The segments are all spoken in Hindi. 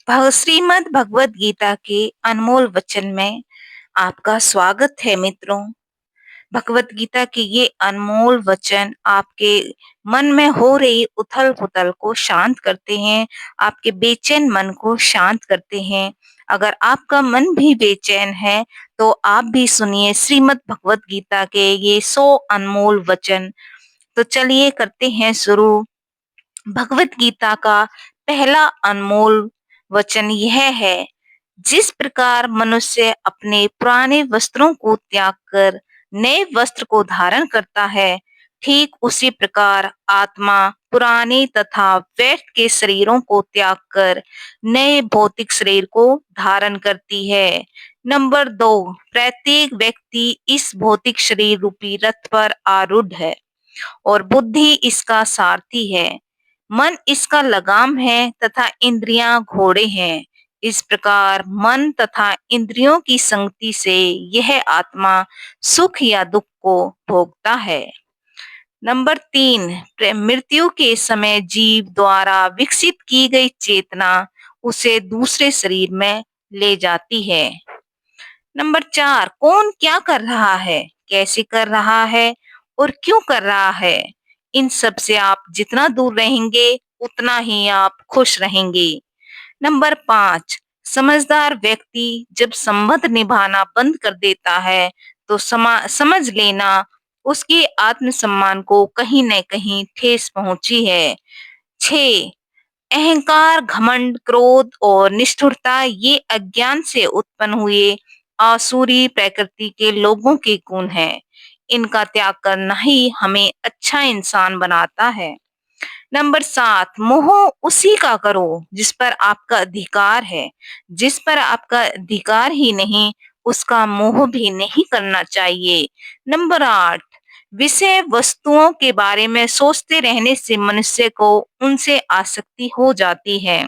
श्रीमद् भगवत गीता के अनमोल वचन में आपका स्वागत है मित्रों। भगवत गीता के ये अनमोल वचन आपके मन में हो रही उथल पुथल को शांत करते हैं, आपके बेचैन मन को शांत करते हैं। अगर आपका मन भी बेचैन है तो आप भी सुनिए श्रीमद् भगवत गीता के ये 100 अनमोल वचन। तो चलिए करते हैं शुरू। भगवत गीता का पहला अनमोल वचन यह है, जिस प्रकार मनुष्य अपने पुराने वस्त्रों को त्याग कर नए वस्त्र को धारण करता है, ठीक उसी प्रकार आत्मा पुराने तथा व्यर्थ के शरीरों को त्याग कर नए भौतिक शरीर को धारण करती है। नंबर 2, प्रत्येक व्यक्ति इस भौतिक शरीर रूपी रथ पर आरूढ़ है और बुद्धि इसका सारथी है। मन इसका लगाम है तथा इंद्रियां घोड़े हैं। इस प्रकार मन तथा इंद्रियों की संगति से यह आत्मा सुख या दुख को भोगता है। नंबर 3, मृत्यु के समय जीव द्वारा विकसित की गई चेतना उसे दूसरे शरीर में ले जाती है। नंबर 4, कौन क्या कर रहा है, कैसे कर रहा है और क्यों कर रहा है, इन सब से आप जितना दूर रहेंगे उतना ही आप खुश रहेंगे। नंबर 5, समझदार व्यक्ति जब संबंध निभाना बंद कर देता है तो समझ लेना उसके आत्मसम्मान को कहीं न कहीं ठेस पहुंची है। 6, अहंकार, घमंड, क्रोध और निष्ठुरता ये अज्ञान से उत्पन्न हुए आसुरी प्रकृति के लोगों के गुण हैं। इनका त्याग करना ही हमें अच्छा इंसान बनाता है। नंबर 7, मोह उसी का करो जिस पर आपका अधिकार है। जिस पर आपका अधिकार ही नहीं, उसका मोह भी नहीं करना चाहिए। नंबर 8, विषय वस्तुओं के बारे में सोचते रहने से मनुष्य को उनसे आसक्ति हो जाती है।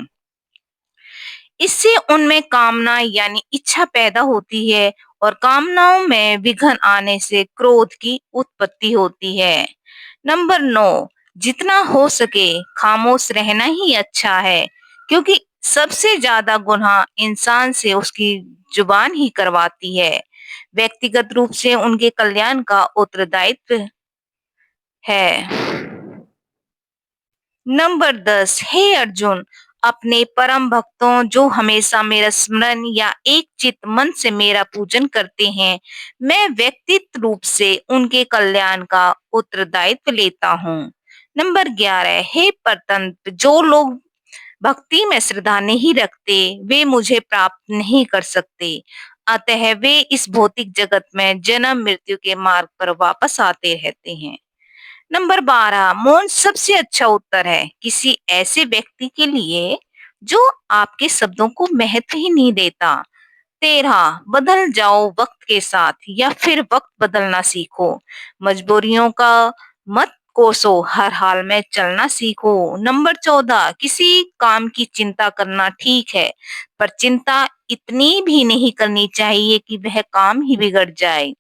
इससे उनमें कामना यानी इच्छा पैदा होती है और कामनाओं में विघ्न आने से क्रोध की उत्पत्ति होती है। नंबर 9, जितना हो सके खामोश रहना ही अच्छा है, क्योंकि सबसे ज्यादा गुनाह इंसान से उसकी जुबान ही करवाती है। व्यक्तिगत रूप से उनके कल्याण का उत्तरदायित्व है। नंबर 10, हे अर्जुन, अपने परम भक्तों जो हमेशा मेरा स्मरण या एक चित मन से मेरा पूजन करते हैं, मैं व्यक्तिगत रूप से उनके कल्याण का उत्तरदायित्व लेता हूँ। नंबर 11, हे परतंत्र, जो लोग भक्ति में श्रद्धा नहीं रखते वे मुझे प्राप्त नहीं कर सकते, अतः वे इस भौतिक जगत में जन्म मृत्यु के मार्ग पर वापस आते रहते हैं। नंबर 12, मौन सबसे अच्छा उत्तर है किसी ऐसे व्यक्ति के लिए जो आपके शब्दों को महत्व ही नहीं देता। 13, बदल जाओ वक्त के साथ या फिर वक्त बदलना सीखो। मजबूरियों का मत कोसो, हर हाल में चलना सीखो। नंबर 14, किसी काम की चिंता करना ठीक है, पर चिंता इतनी भी नहीं करनी चाहिए कि वह काम ही बिगड़ जाए।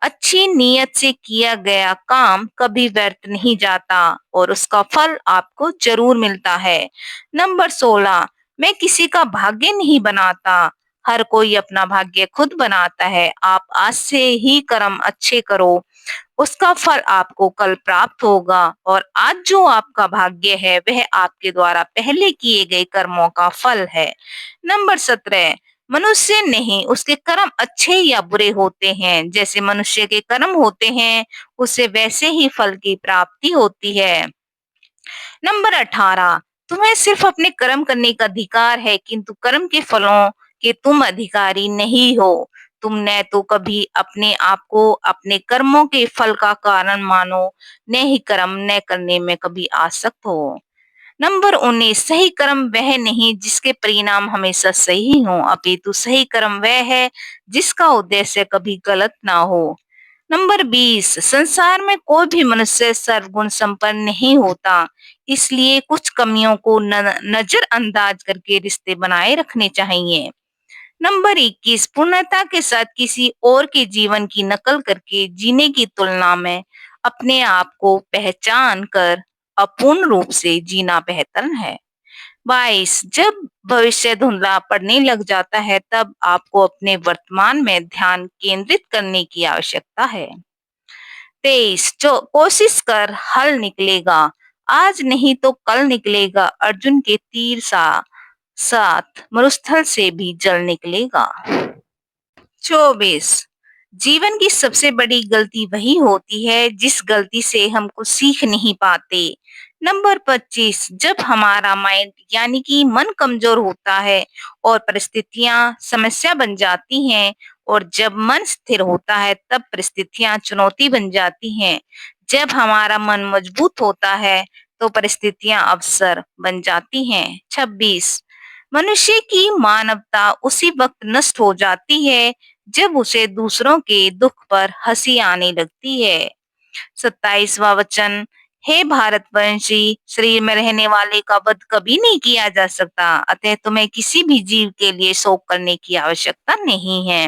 अच्छी नीयत से किया गया काम कभी व्यर्थ नहीं जाता और उसका फल आपको जरूर मिलता है। नंबर 16, मैं किसी का भाग्य नहीं बनाता, हर कोई अपना भाग्य खुद बनाता है। आप आज से ही कर्म अच्छे करो, उसका फल आपको कल प्राप्त होगा और आज जो आपका भाग्य है वह आपके द्वारा पहले किए गए कर्मों का फल है। नंबर 17, मनुष्य नहीं उसके कर्म अच्छे या बुरे होते हैं, जैसे मनुष्य के कर्म होते हैं उसे वैसे ही फल की प्राप्ति होती है। नंबर 18, तुम्हें सिर्फ अपने कर्म करने का अधिकार है, किंतु कर्म के फलों के तुम अधिकारी नहीं हो। तुमने तो कभी अपने आप को अपने कर्मों के फल का कारण मानो, न ही कर्म न करने में कभी आसक्त हो। नंबर 19, सही कर्म वह नहीं जिसके परिणाम हमेशा सही हो, अपितु सही कर्म वह है जिसका उद्देश्य कभी गलत ना हो। नंबर 20, संसार में कोई भी मनुष्य सर्वगुण संपन्न नहीं होता, इसलिए कुछ कमियों को नजरअंदाज करके रिश्ते बनाए रखने चाहिए। नंबर 21, पूर्णता के साथ किसी और के जीवन की नकल करके जीने की तुलना में अपने आप को पहचान कर अपूर्ण रूप से जीना बेहतर है। 22 जब भविष्य धुंधला पड़ने लग जाता है तब आपको अपने वर्तमान में ध्यान केंद्रित करने की आवश्यकता है। 23 जो कोशिश कर हल निकलेगा, आज नहीं तो कल निकलेगा, अर्जुन के तीर सा साथ मरुस्थल से भी जल निकलेगा। 24 जीवन की सबसे बड़ी गलती वही होती है जिस गलती से हम कुछ सीख नहीं पाते। नंबर 25 जब हमारा माइंड यानी कि मन कमजोर होता है और परिस्थितियां समस्या बन जाती हैं, और जब मन स्थिर होता है तब परिस्थितियां चुनौती बन जाती हैं। जब हमारा मन मजबूत होता है तो परिस्थितियां अवसर बन जाती हैं। 26 मनुष्य की मानवता उसी वक्त नष्ट हो जाती है जब उसे दूसरों के दुख पर हंसी आने लगती है। 27वां वचन, हे भारतवंशी, शरीर में रहने वाले का वध कभी नहीं किया जा सकता, अतः तुम्हें किसी भी जीव के लिए शोक करने की आवश्यकता नहीं है।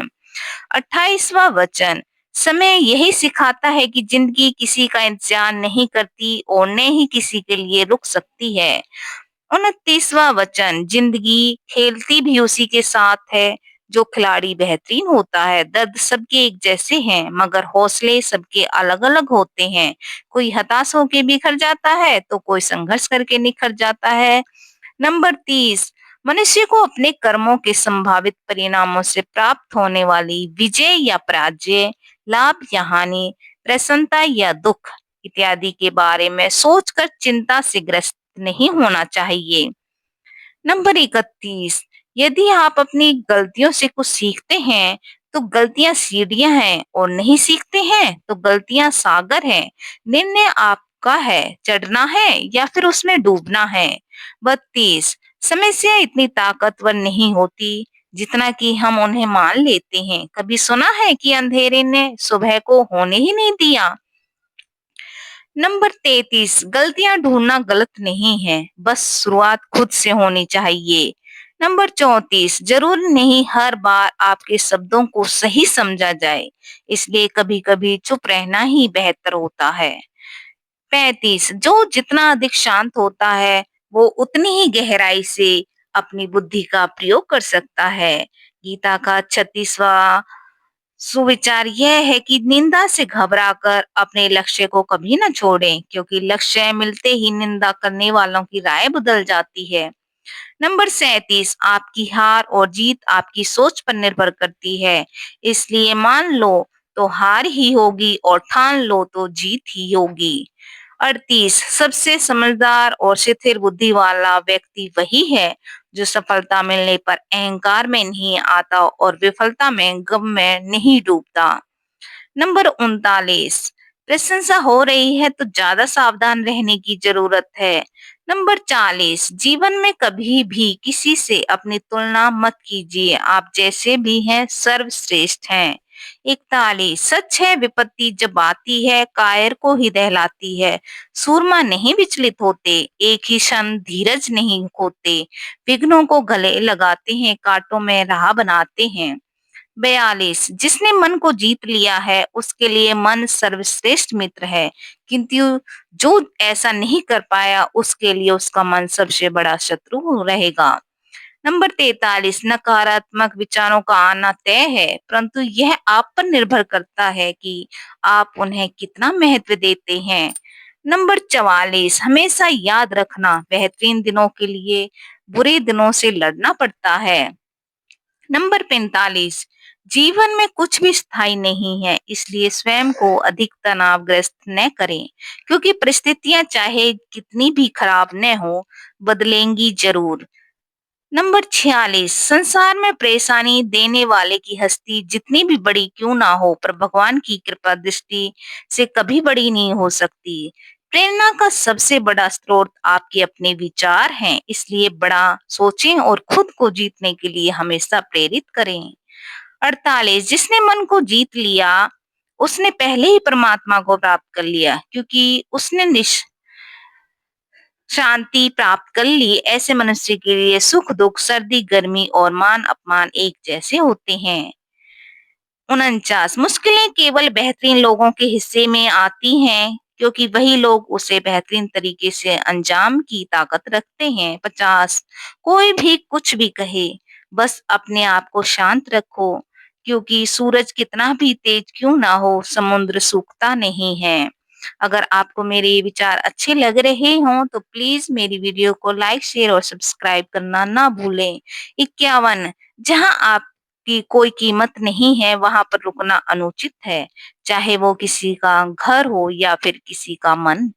28वां वचन, समय यही सिखाता है कि जिंदगी किसी का इंतजार नहीं करती और न ही किसी के लिए रुक सकती है। 29वां वचन, जिंदगी खेलती भी उसी के साथ है जो खिलाड़ी बेहतरीन होता है। दर्द सबके एक जैसे हैं मगर हौसले सबके अलग अलग होते हैं। कोई हताश होके बिखर जाता है तो कोई संघर्ष करके निखर जाता है। नंबर 30, मनुष्य को अपने कर्मों के संभावित परिणामों से प्राप्त होने वाली विजय या पराजय, लाभ या हानि, प्रसन्नता या दुख इत्यादि के बारे में सोचकर चिंता से ग्रस्त नहीं होना चाहिए। नंबर 31, यदि आप अपनी गलतियों से कुछ सीखते हैं तो गलतियां सीढ़ियां हैं, और नहीं सीखते हैं तो गलतियां सागर हैं। निर्णय आपका है, चढ़ना है या फिर उसमें डूबना है। 32, समस्या इतनी ताकतवर नहीं होती जितना कि हम उन्हें मान लेते हैं। कभी सुना है कि अंधेरे ने सुबह को होने ही नहीं दिया। नंबर 33, गलतियां ढूंढना गलत नहीं है, बस शुरुआत खुद से होनी चाहिए। नंबर 34, जरूर नहीं हर बार आपके शब्दों को सही समझा जाए, इसलिए कभी कभी चुप रहना ही बेहतर होता है। 35, जो जितना अधिक शांत होता है वो उतनी ही गहराई से अपनी बुद्धि का प्रयोग कर सकता है। गीता का 36वां सुविचार यह है कि निंदा से घबराकर अपने लक्ष्य को कभी न छोड़ें, क्योंकि लक्ष्य मिलते ही निंदा करने वालों की राय बदल जाती है। नंबर 37, आपकी हार और जीत आपकी सोच पर निर्भर करती है, इसलिए मान लो तो हार ही होगी और ठान लो तो जीत ही होगी। 38, सबसे समझदार और स्थिर बुद्धि वाला व्यक्ति वही है जो सफलता मिलने पर अहंकार में नहीं आता और विफलता में गम में नहीं डूबता। नंबर 39, प्रशंसा हो रही है तो ज्यादा सावधान रहने की जरूरत है। नंबर 40, जीवन में कभी भी किसी से अपनी तुलना मत कीजिए, आप जैसे भी हैं सर्वश्रेष्ठ हैं। 41, सच है विपत्ति जब आती है कायर को ही दहलाती है, सूरमा नहीं विचलित होते, एक ही क्षण धीरज नहीं खोते, विघ्नों को गले लगाते हैं, कांटों में राह बनाते हैं। 42, जिसने मन को जीत लिया है उसके लिए मन सर्वश्रेष्ठ मित्र है, किंतु जो ऐसा नहीं कर पाया उसके लिए उसका मन सबसे बड़ा शत्रु रहेगा। नंबर 43, नकारात्मक विचारों का आना तय है, परंतु यह आप पर निर्भर करता है कि आप उन्हें कितना महत्व देते हैं। नंबर 44, हमेशा याद रखना बेहतरीन दिनों के लिए बुरे दिनों से लड़ना पड़ता है। नंबर 45, जीवन में कुछ भी स्थायी नहीं है, इसलिए स्वयं को अधिक तनावग्रस्त न करें, क्योंकि परिस्थितियां चाहे कितनी भी खराब न हो, बदलेंगी जरूर। नंबर 46, संसार में परेशानी देने वाले की हस्ती जितनी भी बड़ी क्यों ना हो, पर भगवान की कृपा दृष्टि से कभी बड़ी नहीं हो सकती। प्रेरणा का सबसे बड़ा स्रोत आपके अपने विचार हैं, इसलिए बड़ा सोचें और खुद को जीतने के लिए हमेशा प्रेरित करें। 48, जिसने मन को जीत लिया उसने पहले ही परमात्मा को प्राप्त कर लिया, क्योंकि उसने शांति प्राप्त कर ली। ऐसे मनुष्य के लिए सुख दुख, सर्दी गर्मी और मान अपमान एक जैसे होते हैं। 49, मुश्किलें केवल बेहतरीन लोगों के हिस्से में आती हैं, क्योंकि वही लोग उसे बेहतरीन तरीके से अंजाम की ताकत रखते हैं। 50 कोई भी कुछ भी कहे, बस अपने आप को शांत रखो, क्योंकि सूरज कितना भी तेज क्यों ना हो, समुद्र सूखता नहीं है। अगर आपको मेरे ये विचार अच्छे लग रहे हों तो प्लीज मेरी वीडियो को लाइक, शेयर और सब्सक्राइब करना ना भूलें। 51 जहां आपकी कोई कीमत नहीं है, वहां पर रुकना अनुचित है, चाहे वो किसी का घर हो या फिर किसी का मन।